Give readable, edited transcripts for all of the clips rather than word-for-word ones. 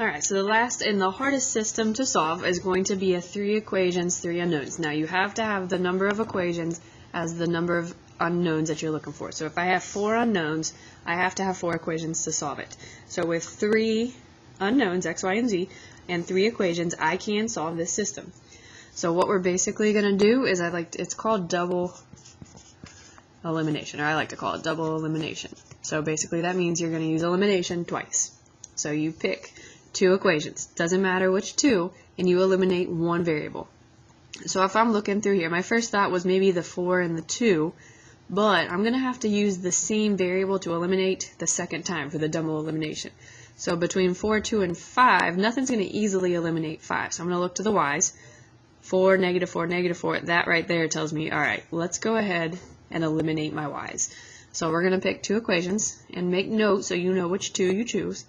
Alright, so the last and the hardest system to solve is going to be a 3 equations, 3 unknowns. Now you have to have the number of equations as the number of unknowns that you're looking for. So if I have 4 unknowns, I have to have 4 equations to solve it. So with 3 unknowns, x, y, and z, and 3 equations, I can solve this system. So what we're basically going to do is it's called double elimination, or I like to call it double elimination. So basically that means you're going to use elimination twice. So you pick 2 equations, doesn't matter which 2, and you eliminate one variable. So if I'm looking through here, my first thought was maybe the 4 and the 2, but I'm going to have to use the same variable to eliminate the second time for the double elimination. So between 4, 2, and 5, nothing's going to easily eliminate 5. So I'm going to look to the y's. 4, negative 4, negative 4, that right there tells me, alright, let's go ahead and eliminate my y's. So we're going to pick 2 equations and make note so you know which 2 you choose.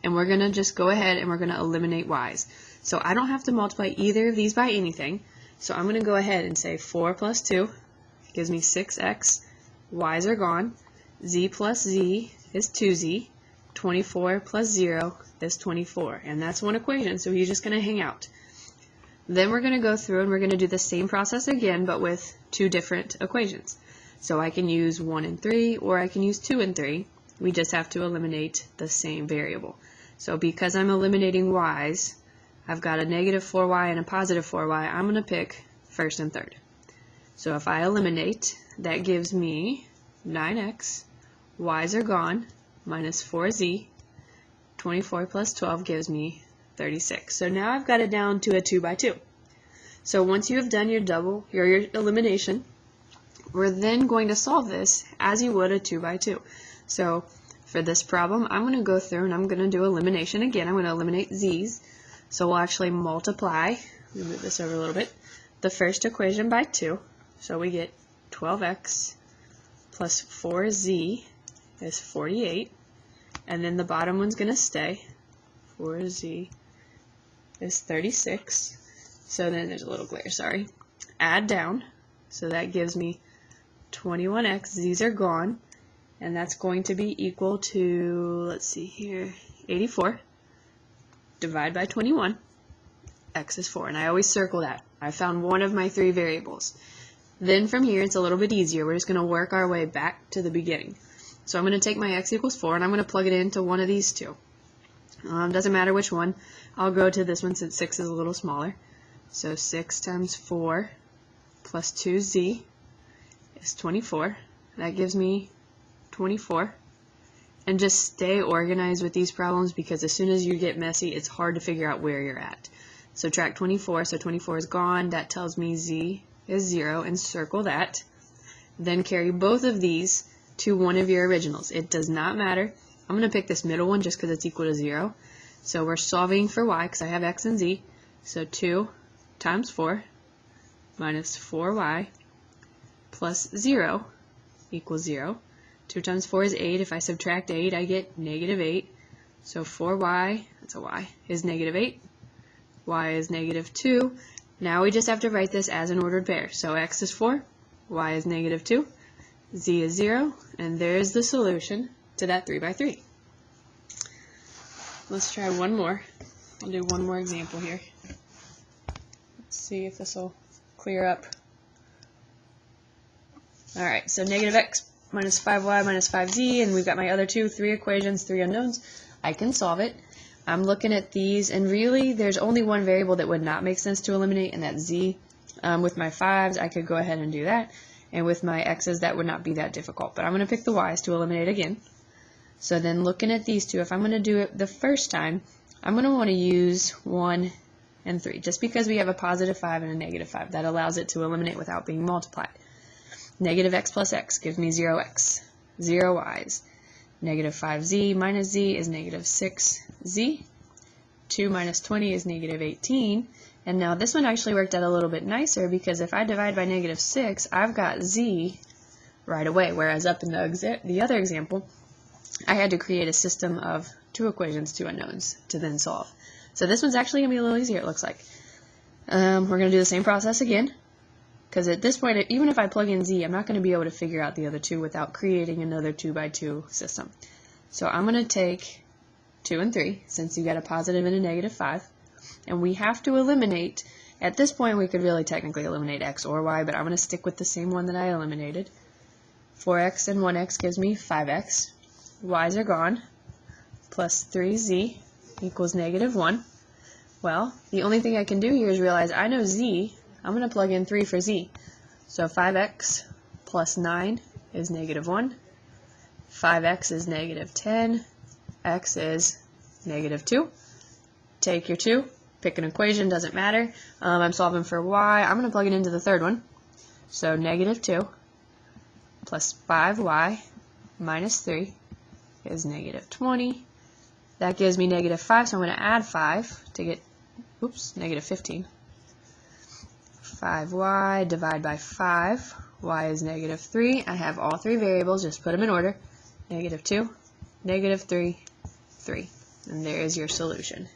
And we're going to just go ahead and we're going to eliminate y's. So I don't have to multiply either of these by anything. So I'm going to go ahead and say 4 plus 2 gives me 6x. Y's are gone. Z plus z is 2z. 24 plus 0 is 24. And that's one equation, so you're just going to hang out. Then we're going to go through and we're going to do the same process again, but with 2 different equations. So I can use 1 and 3, or I can use 2 and 3. We just have to eliminate the same variable. So because I'm eliminating y's, I've got a negative 4y and a positive 4y. I'm going to pick first and third. So if I eliminate, that gives me 9x, y's are gone, minus 4z, 24 plus 12 gives me 36. So now I've got it down to a 2 by 2. So once you have done your elimination, we're then going to solve this as you would a 2 by 2. So for this problem, I'm going to go through and I'm going to do elimination again. I'm going to eliminate z's. So we'll actually multiply, let me move this over a little bit, the first equation by 2. So we get 12x plus 4z is 48. And then the bottom one's going to stay. 4z is 36. So then there's a little glare, sorry. Add down. So that gives me 21x. Z's are gone. And that's going to be equal to, let's see here, 84. Divide by 21. X is 4. And I always circle that. I found one of my 3 variables. Then from here, it's a little bit easier. We're just going to work our way back to the beginning. So I'm going to take my x equals 4, and I'm going to plug it into one of these 2. Doesn't matter which one. I'll go to this one since 6 is a little smaller. So 6 times 4 plus 2z is 24. That gives me 24. And just stay organized with these problems, because as soon as you get messy, it's hard to figure out where you're at. Subtract 24, so 24 is gone. That tells me z is 0, and circle that. Then carry both of these to one of your originals. It does not matter. I'm going to pick this middle one just because it's equal to 0. So we're solving for y because I have x and z. So 2 times 4 minus 4y plus 0 equals 0. 2 times 4 is 8. If I subtract 8, I get negative 8. So 4y, that's a y, is negative 8. Y is negative 2. Now we just have to write this as an ordered pair. So x is 4, y is negative 2, z is 0, and there's the solution to that 3 by 3. Let's try one more. I'll do one more example here. Let's see if this will clear up. Alright, so negative x minus 5y minus 5z, and we've got my other 3 equations, 3 unknowns. I can solve it. I'm looking at these, and really there's only one variable that would not make sense to eliminate, and that's z. With my 5's, I could go ahead and do that, and with my x's, that would not be that difficult. But I'm going to pick the y's to eliminate again. So then looking at these 2, if I'm going to do it the first time, I'm going to want to use 1 and 3, just because we have a positive 5 and a negative 5. That allows it to eliminate without being multiplied. Negative x plus x gives me 0x, 0y's. Negative 5z minus z is negative 6z. 2 minus 20 is negative 18. And now this one actually worked out a little bit nicer, because if I divide by negative 6, I've got z right away, whereas up in the other example, I had to create a system of 2 equations, 2 unknowns to then solve. So this one's actually going to be a little easier, it looks like. We're going to do the same process again, because at this point, even if I plug in z, I'm not going to be able to figure out the other 2 without creating another 2 by 2 system. So I'm going to take 2 and 3, since you got a positive and a negative 5. And we have to eliminate, at this point we could really technically eliminate x or y, but I'm going to stick with the same one that I eliminated. 4x and 1x gives me 5x. Y's are gone. Plus 3z equals negative 1. Well, the only thing I can do here is realize I know z. I'm going to plug in 3 for z. So 5x plus 9 is negative 1. 5x is negative 10. X is negative 2. Take your 2. Pick an equation, doesn't matter. I'm solving for y. I'm going to plug it into the third one. So negative 2 plus 5y minus 3 is negative 20. That gives me negative 5, so I'm going to add 5 to get, negative 15. 5y, divide by 5. Y is negative 3. I have all three variables, just put them in order. Negative 2, negative 3, 3. And there is your solution.